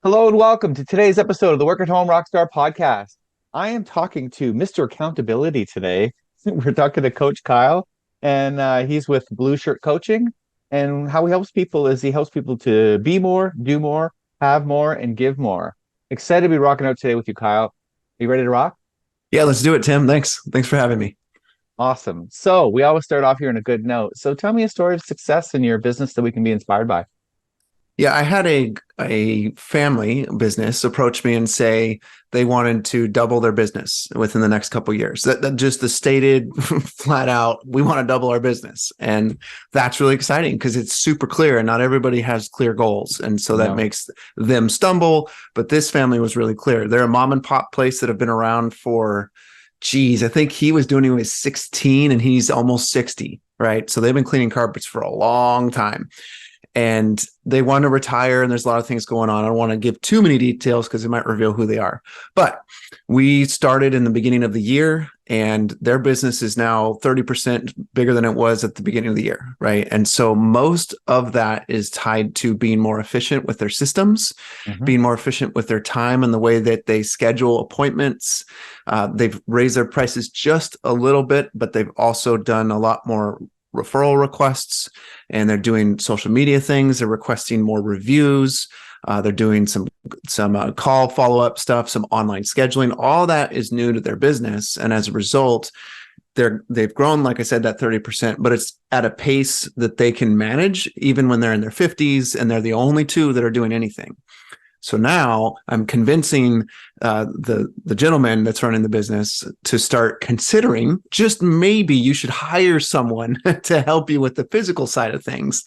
Hello and welcome to today's episode of the Work at Home Rockstar podcast. I am talking to Mr. Accountability today. We're talking to Coach Kyle, and he's with Blue Shirt Coaching. And how he helps people is he helps people to be more, do more, have more, and give more. Excited to be rocking out today with you, Kyle. Are you ready to rock? Yeah, let's do it, Tim. Thanks for having me. Awesome. So we always start off here on a good note. So tell me a story of success in your business that we can be inspired by. Yeah, I had a family business approach me and say they wanted to double their business within the next couple of years. That just the stated flat out, we want to double our business. And that's really exciting because it's super clear and not everybody has clear goals. And so that No. makes them stumble. But this family was really clear. They're a mom and pop place that have been around for, geez, I think he was doing it when he was 16 and he's almost 60, right? So they've been cleaning carpets for a long time. And they want to retire, and there's a lot of things going on. I don't want to give too many details because it might reveal who they are. But we started in the beginning of the year, and their business is now 30% bigger than it was at the beginning of the year, right? And so most of that is tied to being more efficient with their systems, Mhm. being more efficient with their time and the way that they schedule appointments. They've raised their prices just a little bit, but they've also done a lot more referral requests, and they're doing social media things. They're requesting more reviews. They're doing some call follow-up stuff, some online scheduling. All that is new to their business, and as a result, they've grown, like I said, that 30%, but it's at a pace that they can manage even when they're in their 50s and they're the only two that are doing anything. So now I'm convincing the gentleman that's running the business to start considering just maybe you should hire someone to help you with the physical side of things.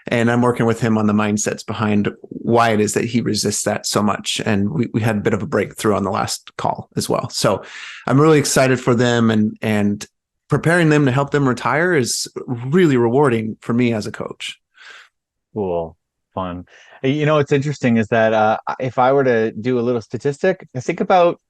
And I'm working with him on the mindsets behind why it is that he resists that so much. And we had a bit of a breakthrough on the last call as well. So I'm really excited for them, and preparing them to help them retire is really rewarding for me as a coach. Cool. Fun. What's interesting is that if I were to do a little statistic, I think about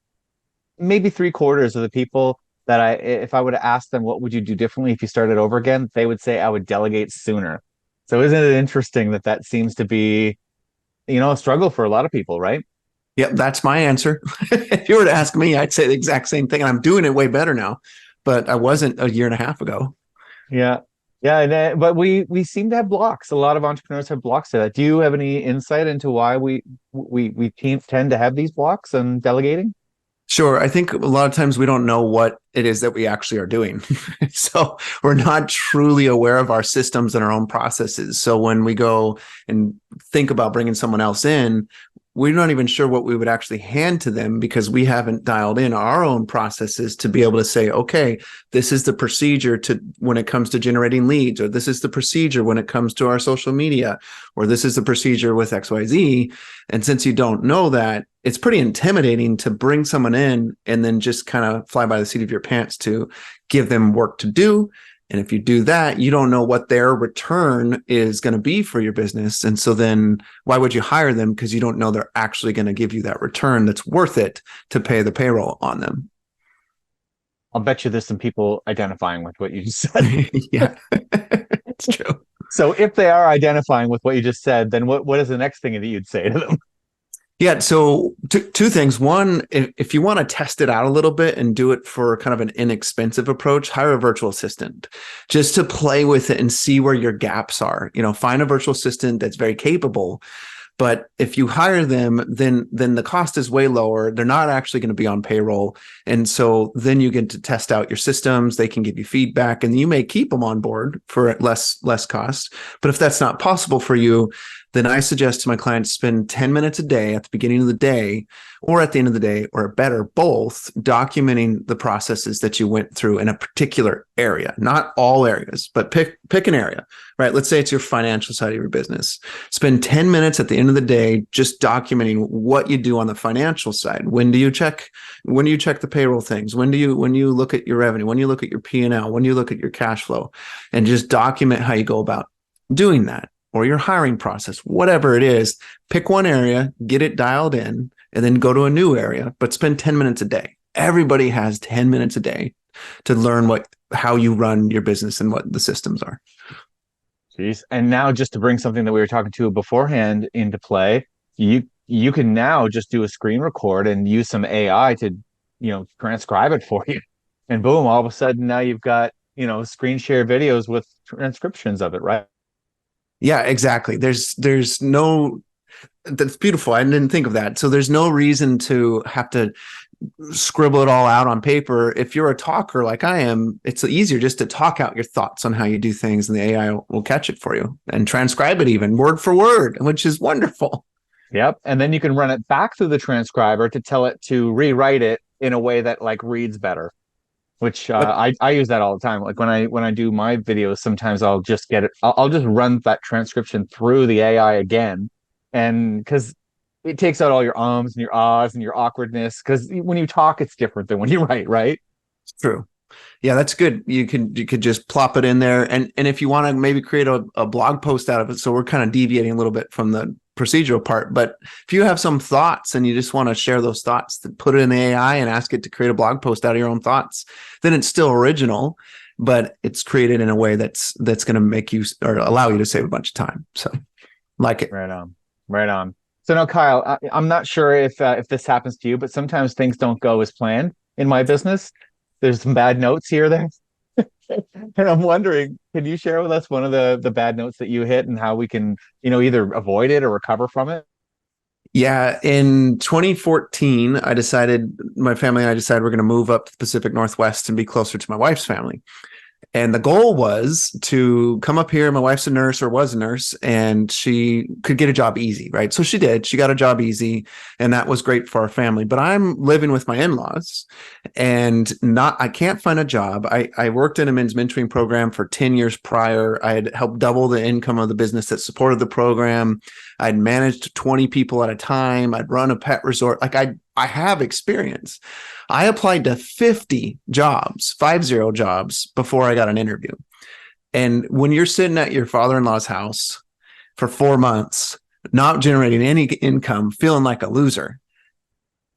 maybe three-quarters of the people that if I would have asked them, what would you do differently if you started over again? They would say I would delegate sooner. So isn't it interesting that that seems to be, a struggle for a lot of people, right? Yep, that's my answer. If you were to ask me, I'd say the exact same thing. And I'm doing it way better now, but I wasn't a year and a half ago. Yeah. Yeah, but we seem to have blocks. A lot of entrepreneurs have blocks to that. Do you have any insight into why we tend to have these blocks and delegating? Sure. I think a lot of times we don't know what it is that we actually are doing. So we're not truly aware of our systems and our own processes. So when we go and think about bringing someone else in, we're not even sure what we would actually hand to them because we haven't dialed in our own processes to be able to say, okay, this is the procedure to when it comes to generating leads, or this is the procedure when it comes to our social media, or this is the procedure with XYZ. And since you don't know that, it's pretty intimidating to bring someone in and then just kind of fly by the seat of your pants to give them work to do. And if you do that, you don't know what their return is going to be for your business. And so then why would you hire them? Because you don't know they're actually going to give you that return that's worth it to pay the payroll on them. I'll bet you there's some people identifying with what you just said. Yeah, it's true. So if they are identifying with what you just said, then what is the next thing that you'd say to them? Yeah. So two things. One, if you want to test it out a little bit and do it for kind of an inexpensive approach, hire a virtual assistant just to play with it and see where your gaps are. Find a virtual assistant that's very capable. But if you hire them, then the cost is way lower. They're not actually going to be on payroll. And so then you get to test out your systems. They can give you feedback, and you may keep them on board for less cost. But if that's not possible for you, then I suggest to my clients spend 10 minutes a day at the beginning of the day or at the end of the day, or better, both, documenting the processes that you went through in a particular area, not all areas, but pick an area, right? Let's say it's your financial side of your business. Spend 10 minutes at the end of the day just documenting what you do on the financial side. When do you check the payroll things? When you look at your revenue? When you look at your P&L? When you look at your cash flow? And just document how you go about doing that, or your hiring process, whatever it is. Pick one area, get it dialed in, and then go to a new area, but spend 10 minutes a day. Everybody has 10 minutes a day to learn how you run your business and what the systems are. Jeez. And now just to bring something that we were talking to beforehand into play, you you can now just do a screen record and use some AI to, transcribe it for you. And boom, all of a sudden now you've got, screen share videos with transcriptions of it, right? Yeah, exactly. There's no That's beautiful. I didn't think of that. So there's no reason to have to scribble it all out on paper. If you're a talker like I am, it's easier just to talk out your thoughts on how you do things, and the AI will catch it for you and transcribe it even word for word, which is wonderful. Yep. And then you can run it back through the transcriber to tell it to rewrite it in a way that like reads better, which But I use that all the time. Like when I do my videos, sometimes I'll just get it. I'll just run that transcription through the AI again, and because it takes out all your ums and your ahs and your awkwardness. Because when you talk, it's different than when you write, right? it's true. Yeah, that's good. You could just plop it in there, and if you want to maybe create a blog post out of it. So we're kind of deviating a little bit from the procedural part, but if you have some thoughts and you just want to share those thoughts, to put it in the AI and ask it to create a blog post out of your own thoughts, then it's still original, but it's created in a way that's going to make you or allow you to save a bunch of time. So, like it. Right on, right on. So now, Kyle, I'm not sure if this happens to you, but sometimes things don't go as planned in my business. There's some bad notes here, there. And I'm wondering, can you share with us one of the bad notes that you hit and how we can, either avoid it or recover from it? Yeah, in 2014, my family and I decided we're going to move up to the Pacific Northwest and be closer to my wife's family. And the goal was to come up here. My wife's a nurse, or was a nurse, and she could get a job easy, right? So she did. She got a job easy, and that was great for our family. But I'm living with my in-laws, and I can't find a job. I worked in a men's mentoring program for 10 years prior. I had helped double the income of the business that supported the program. I'd managed 20 people at a time. I'd run a pet resort. Like I have experience. I applied to 50 jobs, 50 jobs before I got an interview. And when you're sitting at your father-in-law's house for 4 months, not generating any income, feeling like a loser,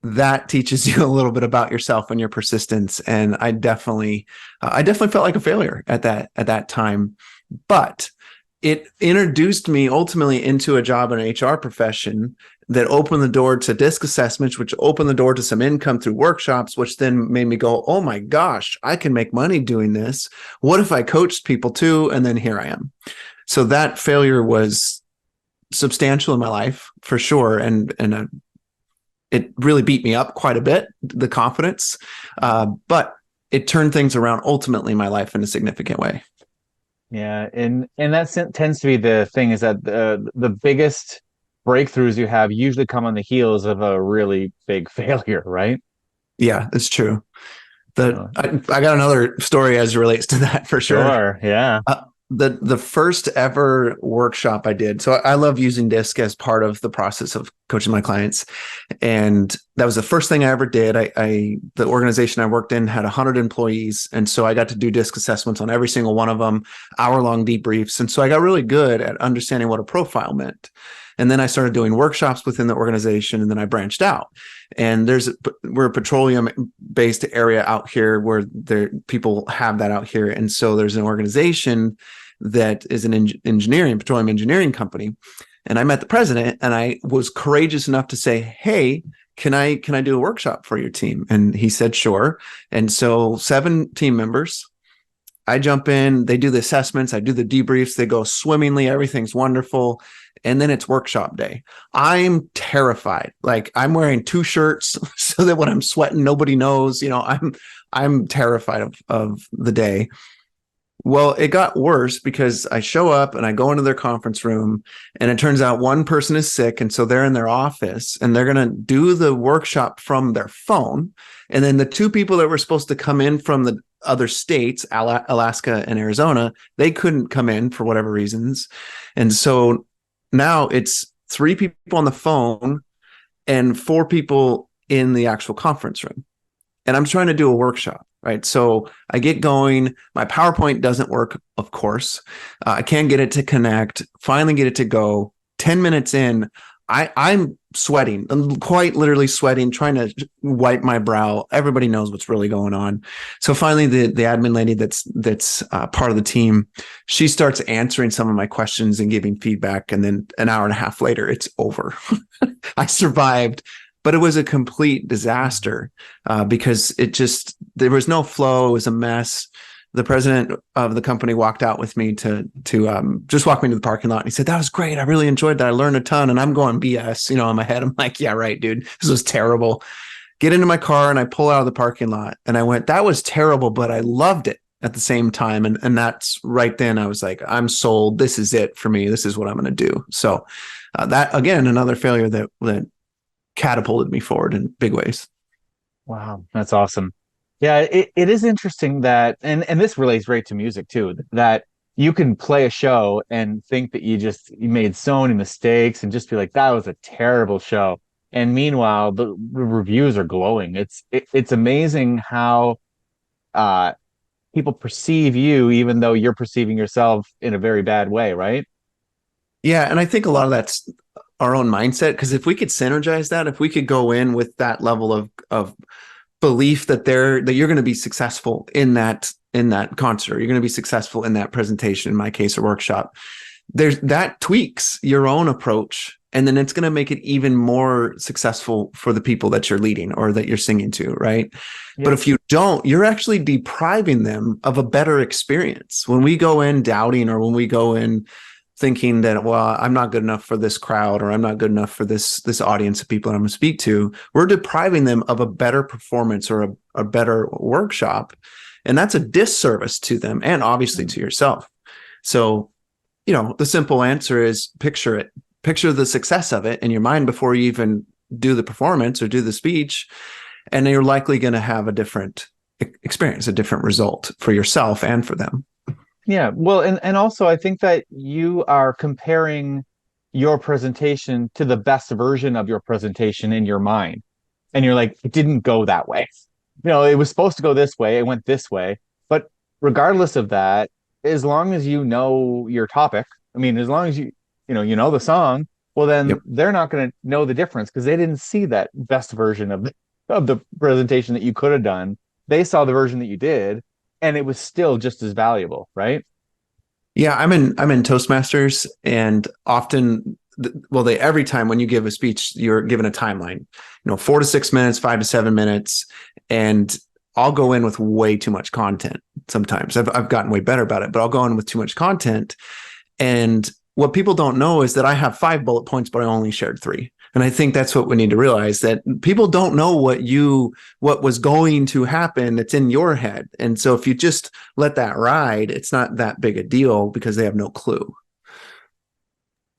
that teaches you a little bit about yourself and your persistence. And I definitely felt like a failure at that time. But it introduced me ultimately into a job in an HR profession that opened the door to disc assessments, which opened the door to some income through workshops, which then made me go, oh my gosh, I can make money doing this. What if I coached people too? And then here I am. So that failure was substantial in my life for sure. And it really beat me up quite a bit, the confidence. But it turned things around ultimately in my life in a significant way. Yeah, and that tends to be the thing, is that the biggest breakthroughs you have usually come on the heels of a really big failure, right? Yeah, it's true. So, I got another story as it relates to that for sure. sure, yeah. The first ever workshop I did. So I love using disc as part of the process of coaching my clients, and that was the first thing I ever did. The organization I worked in had 100 employees, and so I got to do disc assessments on every single one of them, hour-long debriefs, and so I got really good at understanding what a profile meant. And then I started doing workshops within the organization, and then I branched out. And we're a petroleum-based area out here where people have that out here, and so there's an organization that is an petroleum engineering company. And I met the president, and I was courageous enough to say, "Hey, can I do a workshop for your team?" And he said, "Sure." And so 7 team members. I jump in, they do the assessments, I do the debriefs, they go swimmingly, everything's wonderful. And then it's workshop day. I'm terrified. Like, I'm wearing 2 shirts so that when I'm sweating, nobody knows, I'm terrified of the day. Well, it got worse because I show up and I go into their conference room, and it turns out one person is sick. And so they're in their office and they're going to do the workshop from their phone. And then the 2 people that were supposed to come in from the other states, Alaska and Arizona, they couldn't come in for whatever reasons. And so now it's 3 people on the phone and 4 people in the actual conference room. And I'm trying to do a workshop, right? So I get going. My PowerPoint doesn't work, of course. I can't get it to connect, finally get it to go. 10 minutes in, I'm sweating. I'm quite literally sweating, trying to wipe my brow. Everybody knows what's really going on. So finally, the admin lady that's part of the team, she starts answering some of my questions and giving feedback. And then an hour and a half later, it's over. I survived, but it was a complete disaster because there was no flow. It was a mess. The president of the company walked out with me to just walk me to the parking lot. And he said, "That was great. I really enjoyed that. I learned a ton." And I'm going BS, in my head. I'm like, "Yeah, right, dude. This was terrible." Get into my car and I pull out of the parking lot and I went, "That was terrible, but I loved it at the same time." And that's right then I was like, "I'm sold. This is it for me. This is what I'm going to do." So that, again, another failure that catapulted me forward in big ways. Wow, that's awesome. Yeah, it is interesting that, and this relates right to music too, that you can play a show and think that you made so many mistakes and just be like, that was a terrible show. And meanwhile, the reviews are glowing. It's amazing how uh people perceive you, even though you're perceiving yourself in a very bad way, right? Yeah, and I think a lot of that's our own mindset, because if we could synergize that, if we could go in with that level of belief that you're going to be successful in that concert, you're going to be successful in that presentation, in my case, a workshop, that tweaks your own approach, and then it's going to make it even more successful for the people that you're leading or that you're singing to, right? But Yeah. if you don't, you're actually depriving them of a better experience. When we go in doubting, or when we go in thinking that, well, I'm not good enough for this crowd, or I'm not good enough for this audience of people that I'm going to speak to, we're depriving them of a better performance or a better workshop. And that's a disservice to them and obviously to yourself. So, the simple answer is picture it. Picture the success of it in your mind before you even do the performance or do the speech. And you're likely going to have a different experience, a different result for yourself and for them. Yeah. Well, and also I think that you are comparing your presentation to the best version of your presentation in your mind. And you're like, it didn't go that way. It was supposed to go this way, it went this way. But regardless of that, as long as you know your topic, I mean, as long as you know the song, well, Yep. then they're not going to know the difference because they didn't see that best version of the presentation that you could have done. They saw the version that you did, and it was still just as valuable, right? Yeah, I'm in Toastmasters, and often, well, they every time when you give a speech, you're given a timeline, 4 to 6 minutes, 5 to 7 minutes, and I'll go in with way too much content. Sometimes I've gotten way better about it, but I'll go in with too much content. And what people don't know is that I have 5 bullet points, but I only shared 3. And I think that's what we need to realize, that people don't know what was going to happen. It's in your head. And so if you just let that ride, it's not that big a deal because they have no clue.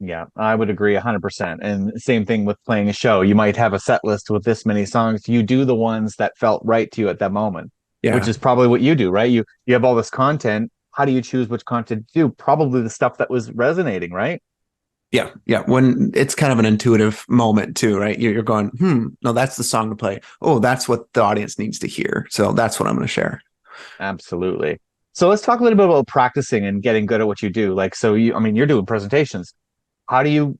Yeah, I would agree 100%. And same thing with playing a show. You might have a set list with this many songs. You do the ones that felt right to you at that moment, which Yeah. is probably what you do, right? You have all this content. How do you choose which content to do? Probably the stuff that was resonating, right? Yeah. Yeah. When it's kind of an intuitive moment too, right? You're going, no, that's the song to play. Oh, that's what the audience needs to hear. So that's what I'm going to share. Absolutely. So let's talk a little bit about practicing and getting good at what you do. Like, so I mean, you're doing presentations. How do you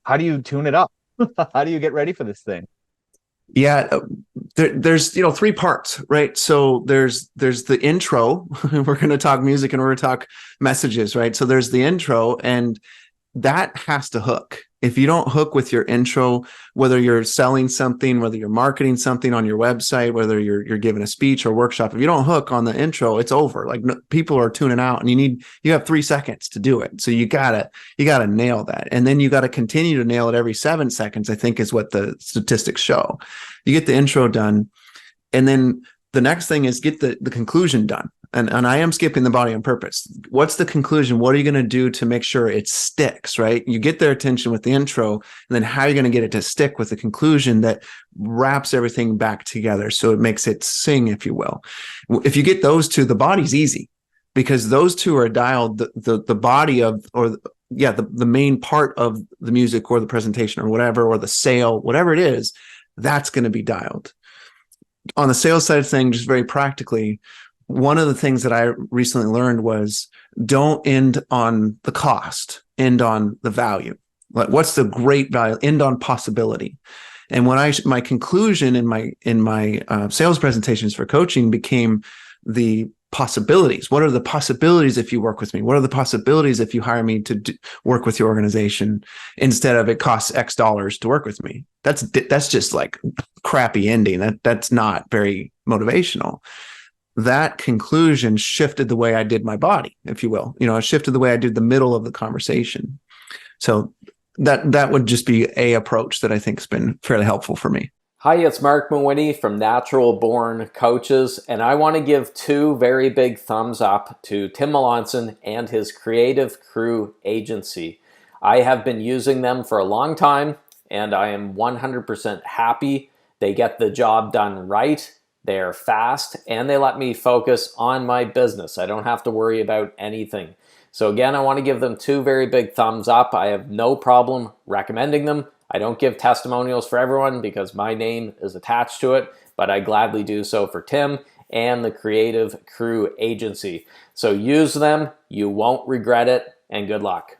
how do you tune it up? How do you get ready for this thing? Yeah, there's 3 parts, right? So there's the intro. We're going to talk music and we're going to talk messages, right? So there's the intro, and that has to hook. If you don't hook with your intro, whether you're selling something, whether you're marketing something on your website, whether you're giving a speech or workshop, if you don't hook on the intro, it's over. Like, people are tuning out, and you have 3 seconds to do it. So you gotta nail that, and then you got to continue to nail it every 7 seconds. I think is what the statistics show. You get the intro done, and then the next thing is get the conclusion done. And I am skipping the body on purpose. What's the conclusion? What are you going to do to make sure it sticks, right? You get their attention with the intro, and then how are you going to get it to stick with the conclusion that wraps everything back together so it makes it sing, if you will. If you get those two, the body's easy, because those two are dialed. The body of, or yeah, the main part of the music or the presentation or whatever, or the sale, whatever it is, that's going to be dialed. On the sales side of things, just very practically, one of the things that I recently learned was, don't end on the cost, end on the value. Like, what's the great value? End on possibility. And when my conclusion in my sales presentations for coaching became the possibilities. What are the possibilities if you work with me? What are the possibilities if you hire me to work with your organization instead of it costs X dollars to work with me? That's just like crappy ending. That's not very motivational. That conclusion shifted the way I did my body, if you will. It shifted the way I did the middle of the conversation. So that would just be a approach that I think has been fairly helpful for me. Hi, it's Mark Mawhinney from Natural Born Coaches, and I want to give two very big thumbs up to Tim Melanson and his Creative Crew agency. I have been using them for a long time, and I am 100% happy. They get the job done right, they're fast, and they let me focus on my business. I don't have to worry about anything. So again, I want to give them two very big thumbs up. I have no problem recommending them. I don't give testimonials for everyone because my name is attached to it, but I gladly do so for Tim and the Creative Crew agency. So use them, you won't regret it, and good luck.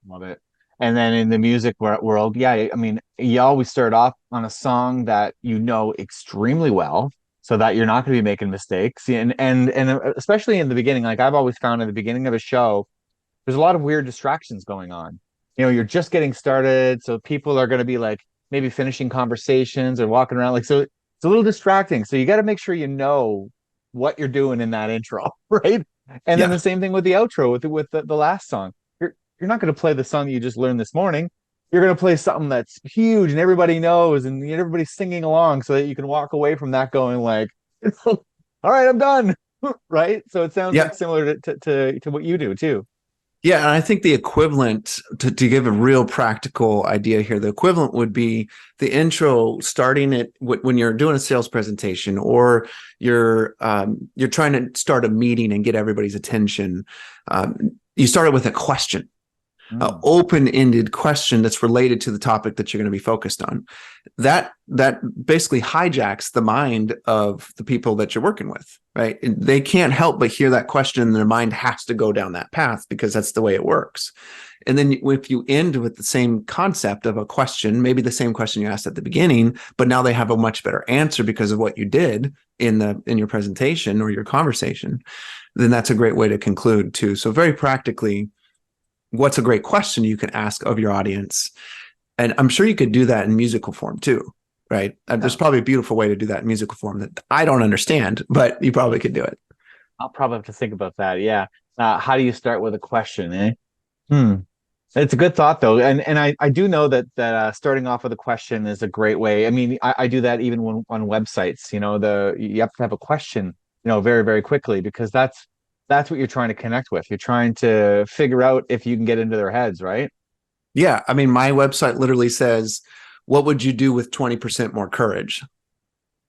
Love it. And then in the music world, yeah, I mean, you always start off on a song that you know extremely well, so that you're not going to be making mistakes. And especially in the beginning, like I've always found in the beginning of a show, there's a lot of weird distractions going on. You're just getting started, so people are going to be like maybe finishing conversations or walking around, like, so it's a little distracting. So you got to make sure you know what you're doing in that intro, right? And then the same thing with the outro, with the last song. You're not going to play the song that you just learned this morning. You're going to play something that's huge and everybody knows and everybody's singing along, so that you can walk away from that going like, all right, I'm done. Right? So it sounds like similar to what you do too. Yeah, and I think the equivalent, to give a real practical idea here, the equivalent would be the intro, starting it when you're doing a sales presentation, or you're trying to start a meeting and get everybody's attention. You start it with a question. An open-ended question that's related to the topic that you're going to be focused on. That basically hijacks the mind of the people that you're working with, right? They can't help but hear that question, and their mind has to go down that path because that's the way it works. And then if you end with the same concept of a question, maybe the same question you asked at the beginning, but now they have a much better answer because of what you did in your presentation or your conversation, then that's a great way to conclude too. So very practically, what's a great question you can ask of your audience? And I'm sure you could do that in musical form too, right? There's probably a beautiful way to do that in musical form that I don't understand, but you probably could do it. I'll probably have to think about that. Yeah. How do you start with a question, eh? It's a good thought though. And I do know that starting off with a question is a great way. I mean, I do that even when on websites, you have to have a question, very, very quickly, because that's what you're trying to connect with. You're trying to figure out if you can get into their heads, right? Yeah. I mean, my website literally says, what would you do with 20% more courage?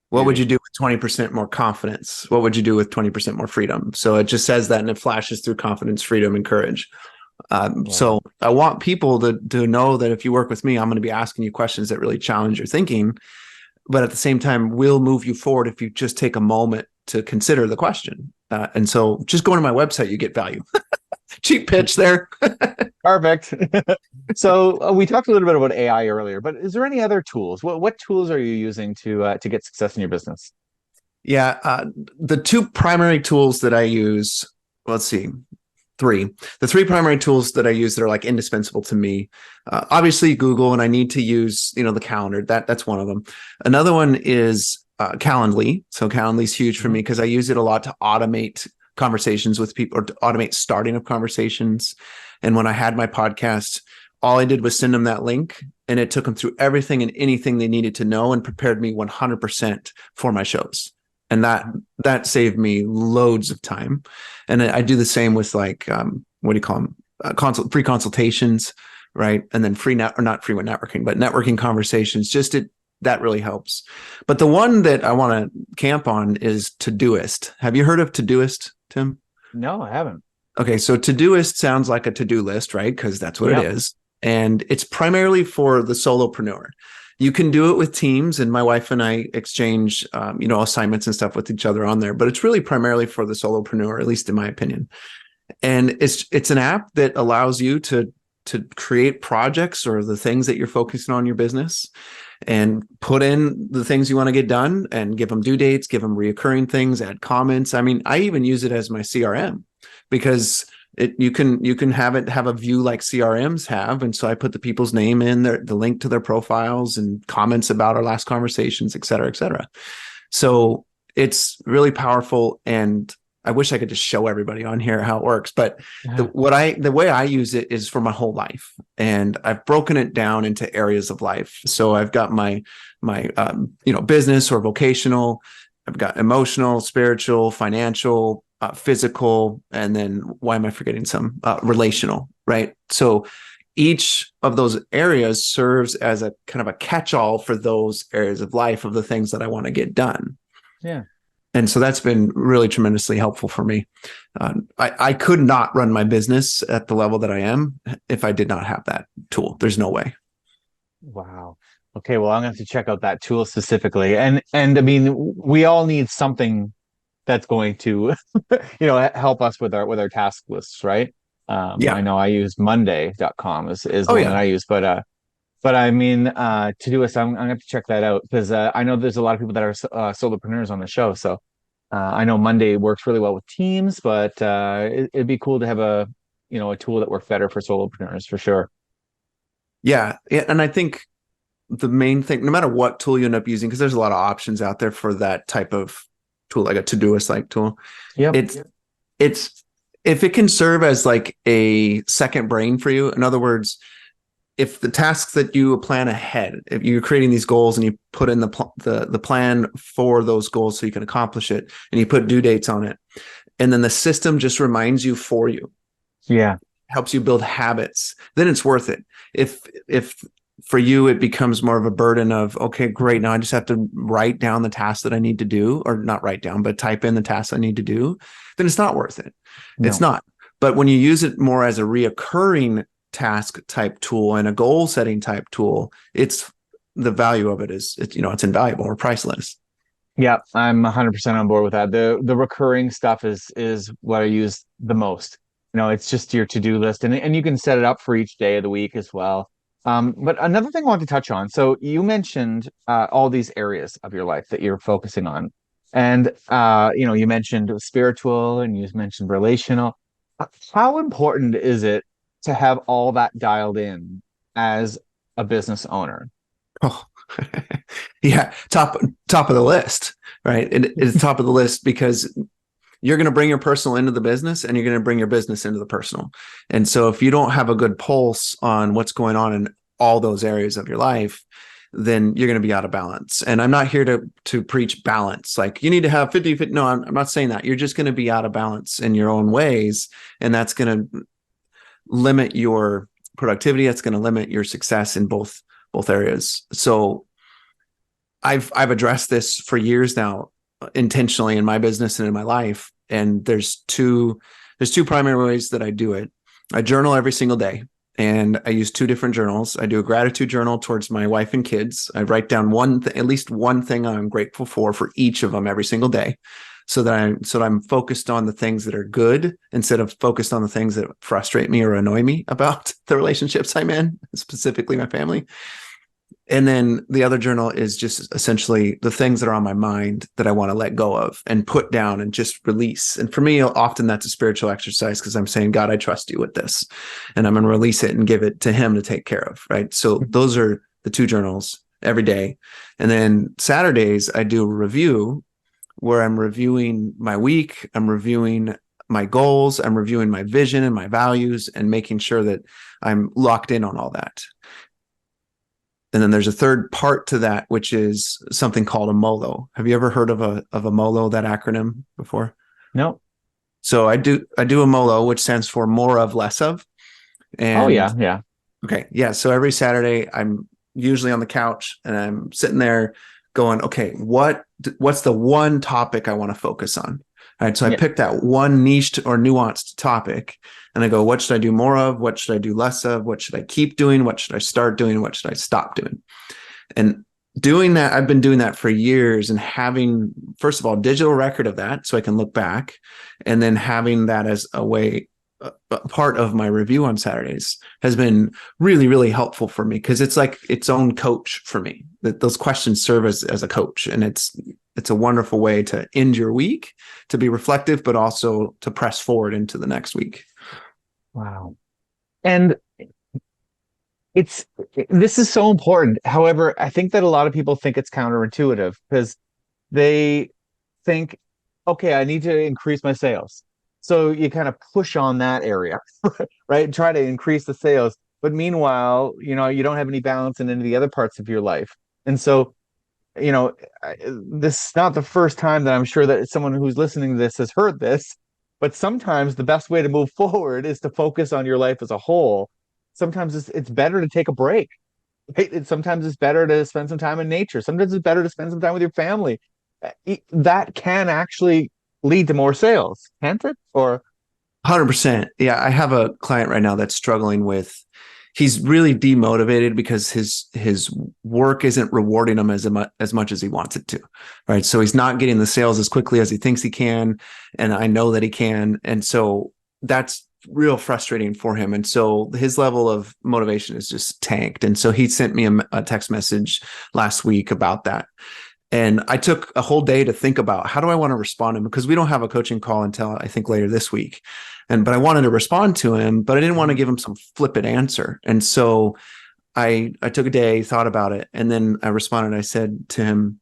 What would you do with 20% more confidence? What would you do with 20% more freedom? So it just says that, and it flashes through confidence, freedom, and courage. So I want people to know that if you work with me, I'm going to be asking you questions that really challenge your thinking, but at the same time, will move you forward if you just take a moment to consider the question. And so just going to my website, you get value. Cheap pitch there. Perfect. So we talked a little bit about AI earlier, but is there any other tools? What tools are you using to get success in your business? Yeah. The two primary tools that I use, let's see, the three primary tools that I use that are like indispensable to me. Obviously Google, and I need to use, the calendar. That's one of them. Another one is Calendly. So Calendly is huge for me because I use it a lot to automate conversations with people, or to automate starting of conversations. And when I had my podcast, all I did was send them that link, and it took them through everything and anything they needed to know and prepared me 100% for my shows. And that saved me loads of time. And I do the same with like, what do you call them? Free consultations, right? And then not free networking, but networking conversations. That really helps. But the one that I want to camp on is Todoist. Have you heard of Todoist, Tim? No, I haven't. Okay, so Todoist sounds like a to-do list, right? Because that's what it is. And it's primarily for the solopreneur. You can do it with teams, and my wife and I exchange, assignments and stuff with each other on there. But it's really primarily for the solopreneur, at least in my opinion. And it's an app that allows you to to create projects or the things that you're focusing on in your business, and put in the things you want to get done and give them due dates, give them reoccurring things, add comments. I mean, I even use it as my CRM, because you can have it have a view like CRMs have. And so I put the people's name in there, the link to their profiles, and comments about our last conversations, et cetera, et cetera. So it's really powerful. And I wish I could just show everybody on here how it works, but the way I use it is for my whole life, and I've broken it down into areas of life. So I've got my business or vocational, I've got emotional, spiritual, financial, physical, and then why am I forgetting some? Relational, right? So each of those areas serves as a kind of a catch-all for those areas of life of the things that I want to get done. Yeah. And so that's been really tremendously helpful for me. I could not run my business at the level that I am if I did not have that tool. There's no way. Wow. Okay, well, I'm going to have to check out that tool specifically. And I mean, we all need something that's going to, help us with our task lists, right? Yeah. I know I use Monday.com is the Oh, one yeah. that I use, but I mean, Todoist, I'm gonna have to check that out, because I know there's a lot of people that are solopreneurs on the show. So I know Monday works really well with teams, but it'd be cool to have a tool that works better for solopreneurs for sure. Yeah. And I think the main thing, no matter what tool you end up using, because there's a lot of options out there for that type of tool, like a Todoist like tool. Yep. It's if it can serve as like a second brain for you. In other words, if the tasks that you plan ahead, if you're creating these goals and you put in the plan for those goals so you can accomplish it, and you put due dates on it, and then the system just reminds you for you, Yeah. helps you build habits, then it's worth it. If for you it becomes more of a burden of, okay, great, now I just have to write down the tasks that I need to do, or not write down, but type in the tasks I need to do, then it's not worth it. No. It's not. But when you use it more as a reoccurring task type tool and a goal setting type tool, it's the value of it is it's invaluable or priceless. Yeah, I'm 100% on board with that. The recurring stuff is what I use the most. It's just your to-do list, and you can set it up for each day of the week as well. But another thing I want to touch on. So you mentioned all these areas of your life that you're focusing on, and you mentioned spiritual and you mentioned relational. How important is it to have all that dialed in as a business owner? Oh, yeah, top of the list, right? It's top of the list because you're going to bring your personal into the business, and you're going to bring your business into the personal. And so if you don't have a good pulse on what's going on in all those areas of your life, then you're going to be out of balance. And I'm not here to preach balance. Like you need to have 50. No, I'm not saying that. You're just going to be out of balance in your own ways. And that's going to limit your productivity. That's going to limit your success in both areas. So I've addressed this for years now, intentionally in my business and in my life. And there's two primary ways that I do it. I journal every single day, and I use two different journals. I do a gratitude journal towards my wife and kids. I write down at least one thing I'm grateful for each of them every single day, so that I'm focused on the things that are good instead of focused on the things that frustrate me or annoy me about the relationships I'm in, specifically my family. And then the other journal is just essentially the things that are on my mind that I want to let go of and put down and just release. And for me, often that's a spiritual exercise, because I'm saying, God, I trust you with this, and I'm going to release it and give it to him to take care of. Right. So those are the two journals every day. And then Saturdays, I do a review where I'm reviewing my week. I'm reviewing my goals. I'm reviewing my vision and my values, and making sure that I'm locked in on all that. And then there's a third part to that, which is something called a MOLO. Have you ever heard of a MOLO, that acronym, before? No. So I do a MOLO, which stands for more of, less of. And Oh yeah. Okay. Yeah. So every Saturday I'm usually on the couch and I'm sitting there going, okay, what's the one topic I want to focus on? All right. So I picked that one niched or nuanced topic, and I go, what should I do more of? What should I do less of? What should I keep doing? What should I start doing? What should I stop doing? And doing that, I've been doing that for years, and having, first of all, digital record of that so I can look back, and then having that as a way part of my review on Saturdays has been really, really helpful for me because it's like its own coach for me. That those questions serve as a coach, and it's a wonderful way to end your week, to be reflective, but also to press forward into the next week. Wow. And it's this is so important. However, I think that a lot of people think it's counterintuitive because they think, okay, I need to increase my sales. So you kind of push on that area, right? Try to increase the sales. But meanwhile, you don't have any balance in any of the other parts of your life. And so, this is not the first time that I'm sure that someone who's listening to this has heard this, but sometimes the best way to move forward is to focus on your life as a whole. Sometimes it's better to take a break. Right? Sometimes it's better to spend some time in nature. Sometimes it's better to spend some time with your family. That can actually lead to more sales, can't it? Or 100%. Yeah, I have a client right now that's struggling with. He's really demotivated because his work isn't rewarding him as much as he wants it to, right? So he's not getting the sales as quickly as he thinks he can, and I know that he can, and so that's real frustrating for him. And so his level of motivation is just tanked. And so he sent me a text message last week about that. And I took a whole day to think about how do I want to respond to him, because we don't have a coaching call until I think later this week. But I wanted to respond to him, but I didn't want to give him some flippant answer. And so I took a day, thought about it, and then I responded. I said to him,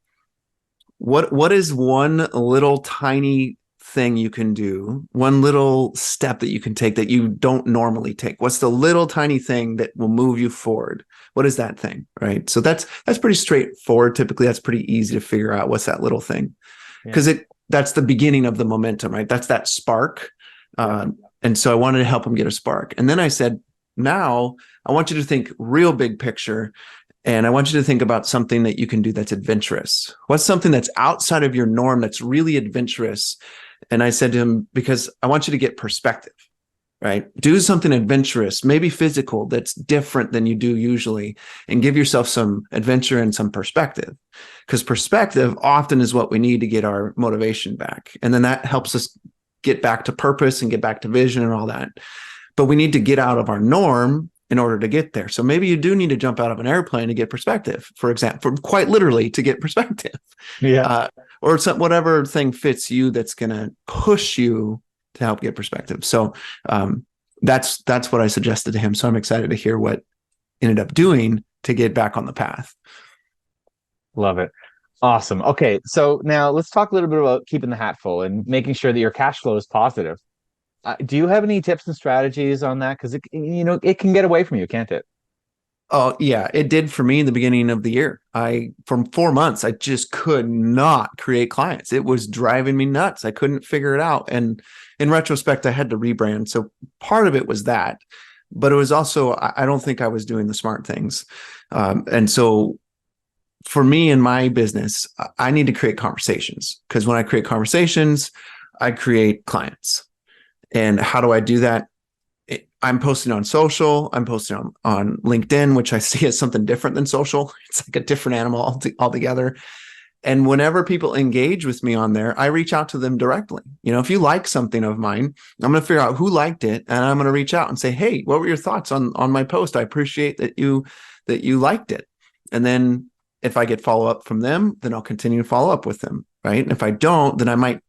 what is one little tiny thing you can do, one little step that you can take that you don't normally take? What's the little tiny thing that will move you forward? What is that thing? Right. So that's pretty straightforward. Typically, that's pretty easy to figure out what's that little thing, because that's the beginning of the momentum, right? That's that spark. And so I wanted to help him get a spark. And then I said, now I want you to think real big picture. And I want you to think about something that you can do that's adventurous. What's something that's outside of your norm that's really adventurous? And I said to him, because I want you to get perspective, right? Do something adventurous, maybe physical, that's different than you do usually, and give yourself some adventure and some perspective. Because perspective often is what we need to get our motivation back. And then that helps us get back to purpose and get back to vision and all that. But we need to get out of our norm in order to get there. So maybe you do need to jump out of an airplane to get perspective, for example, quite literally to get perspective. yeah. Or whatever thing fits you that's going to push you to help get perspective. So that's what I suggested to him. So I'm excited to hear what ended up doing to get back on the path. Love it. Awesome. Okay, so now let's talk a little bit about keeping the hat full and making sure that your cash flow is positive. Do you have any tips and strategies on that? Because it can get away from you, can't it? Oh yeah, it did for me in the beginning of the year. From 4 months, I just could not create clients. It was driving me nuts. I couldn't figure it out. And in retrospect, I had to rebrand. So part of it was that, but it was also, I don't think I was doing the smart things. And so for me in my business, I need to create conversations, because when I create conversations, I create clients. And how do I do that? I'm posting on social. I'm posting on LinkedIn, which I see as something different than social. It's like a different animal altogether. And whenever people engage with me on there, I reach out to them directly. If you like something of mine, I'm going to figure out who liked it, and I'm going to reach out and say, hey, what were your thoughts on my post? I appreciate that you liked it. And then if I get follow up from them, then I'll continue to follow up with them. Right. And if I don't, then I might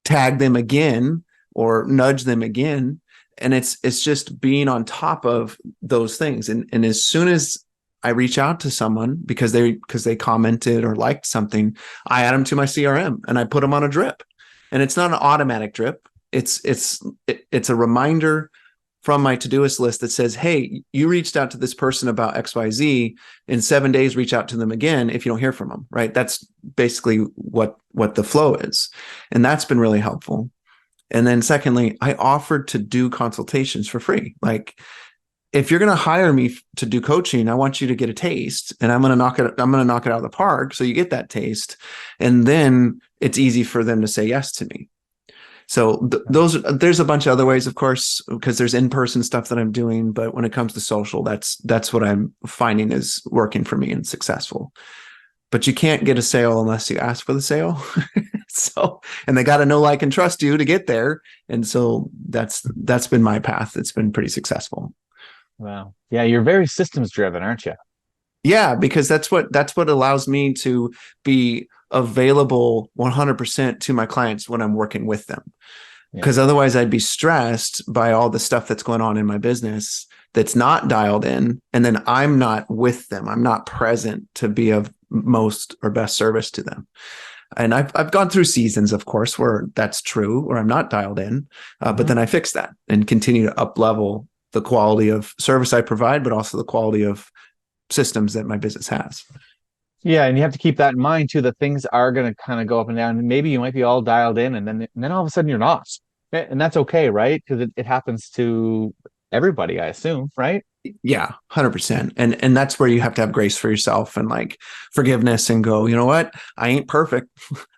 tag them again or nudge them again. And it's just being on top of those things. And as soon as I reach out to someone because they commented or liked something, I add them to my CRM and I put them on a drip. And it's not an automatic drip. It's a reminder from my Todoist list that says, hey, you reached out to this person about XYZ. In 7 days, reach out to them again if you don't hear from them, right? That's basically what the flow is. And that's been really helpful. And then secondly, I offered to do consultations for free. Like, if you're going to hire me to do coaching, I want you to get a taste, and I'm going to knock it out of the park. So you get that taste, and then it's easy for them to say yes to me. So there's a bunch of other ways, of course, because there's in-person stuff that I'm doing. But when it comes to social, that's what I'm finding is working for me and successful. But you can't get a sale unless you ask for the sale. So, and they got to know, like, and trust you to get there. And so that's been my path. It's been pretty successful. Wow. Yeah, you're very systems driven, aren't you? Yeah, because that's what allows me to be available 100% to my clients when I'm working with them. Yeah. Because otherwise I'd be stressed by all the stuff that's going on in my business that's not dialed in. And then I'm not with them. I'm not present to be of most or best service to them. And I've gone through seasons, of course, where that's true, where I'm not dialed in, but then I fix that and continue to up level the quality of service I provide, but also the quality of systems that my business has. Yeah, and you have to keep that in mind too, that things are going to kind of go up and down. And maybe you might be all dialed in and then all of a sudden you're not. And that's okay, right? Because it happens to everybody, I assume, right? Yeah, 100%. And that's where you have to have grace for yourself and like forgiveness and go, you know what? I ain't perfect.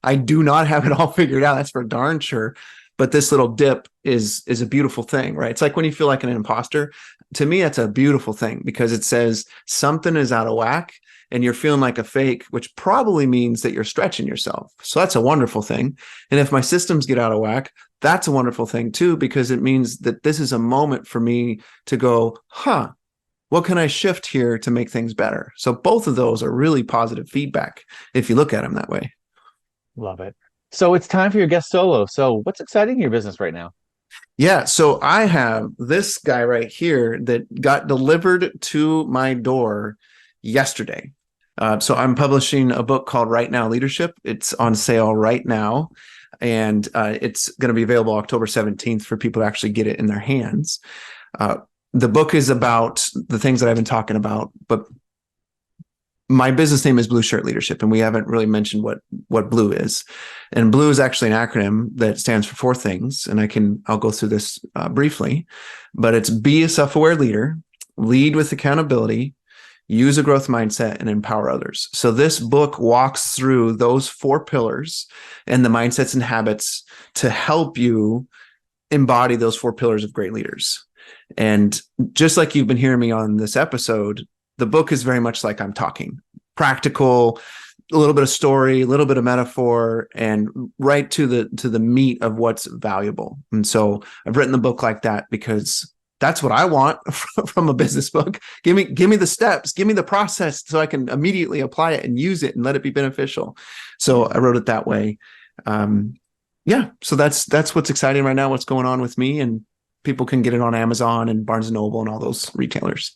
I do not have it all figured out. That's for darn sure. But this little dip is a beautiful thing, right? It's like when you feel like an imposter. To me, that's a beautiful thing because it says something is out of whack and you're feeling like a fake, which probably means that you're stretching yourself. So that's a wonderful thing. And if my systems get out of whack, that's a wonderful thing too, because it means that this is a moment for me to go, what can I shift here to make things better? So both of those are really positive feedback if you look at them that way. Love it. So it's time for your guest solo. So what's exciting in your business right now? Yeah, so I have this guy right here that got delivered to my door yesterday. So I'm publishing a book called Right Now Leadership. It's on sale right now, and it's going to be available October 17th for people to actually get it in their hands. The book is about the things that I've been talking about, but my business name is Blue Shirt Leadership, and we haven't really mentioned what Blue is. And Blue is actually an acronym that stands for four things, and I'll go through this briefly, but it's be a self-aware leader, lead with accountability, use a growth mindset, and empower others. So this book walks through those four pillars and the mindsets and habits to help you embody those four pillars of great leaders. And just like you've been hearing me on this episode, the book is very much like I'm talking, practical, a little bit of story, a little bit of metaphor, and right to the meat of what's valuable. And so I've written the book like that because that's what I want from a business book. Give me the steps, give me the process so I can immediately apply it and use it and let it be beneficial. So I wrote it that way. So that's what's exciting right now, what's going on with me, and people can get it on Amazon and Barnes and Noble and all those retailers.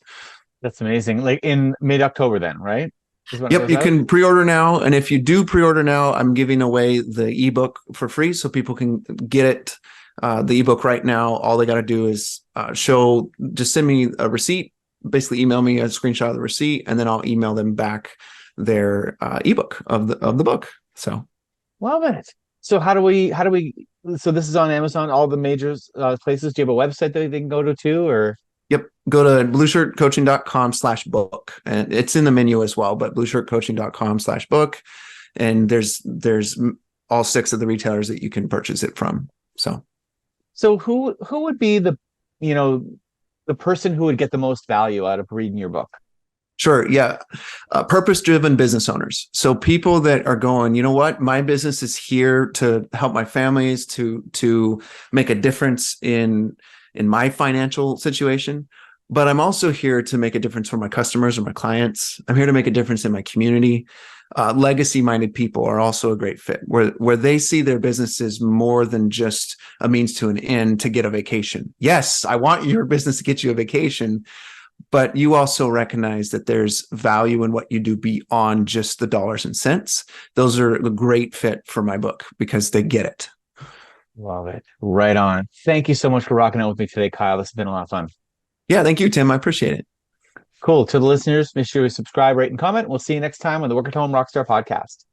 That's amazing. Like in mid-October then, right? Yep, you can pre-order now. And if you do pre-order now, I'm giving away the ebook for free so people can get it. The ebook right now, all they got to do is just send me a receipt, basically email me a screenshot of the receipt, and then I'll email them back their ebook of the book. So love it. So how do we so this is on Amazon, all the major places. Do you have a website that they can go to too, or? Yep. Go to blueshirtcoaching.com/book. And it's in the menu as well, but blueshirtcoaching.com/book. And there's all six of the retailers that you can purchase it from. So who would be the person who would get the most value out of reading your book? Sure. Yeah. Purpose-driven business owners. So people that are going, you know what, my business is here to help my families, to make a difference in my financial situation, but I'm also here to make a difference for my customers or my clients. I'm here to make a difference in my community. Legacy-minded people are also a great fit, where they see their businesses more than just a means to an end to get a vacation. Yes, I want your business to get you a vacation, but you also recognize that there's value in what you do beyond just the dollars and cents. Those are a great fit for my book because they get it. Love it. Right on. Thank you so much for rocking out with me today, Kyle. This has been a lot of fun. Yeah, thank you, Tim. I appreciate it. Cool. To the listeners, make sure you subscribe, rate, and comment. We'll see you next time on the Work at Home Rockstar podcast.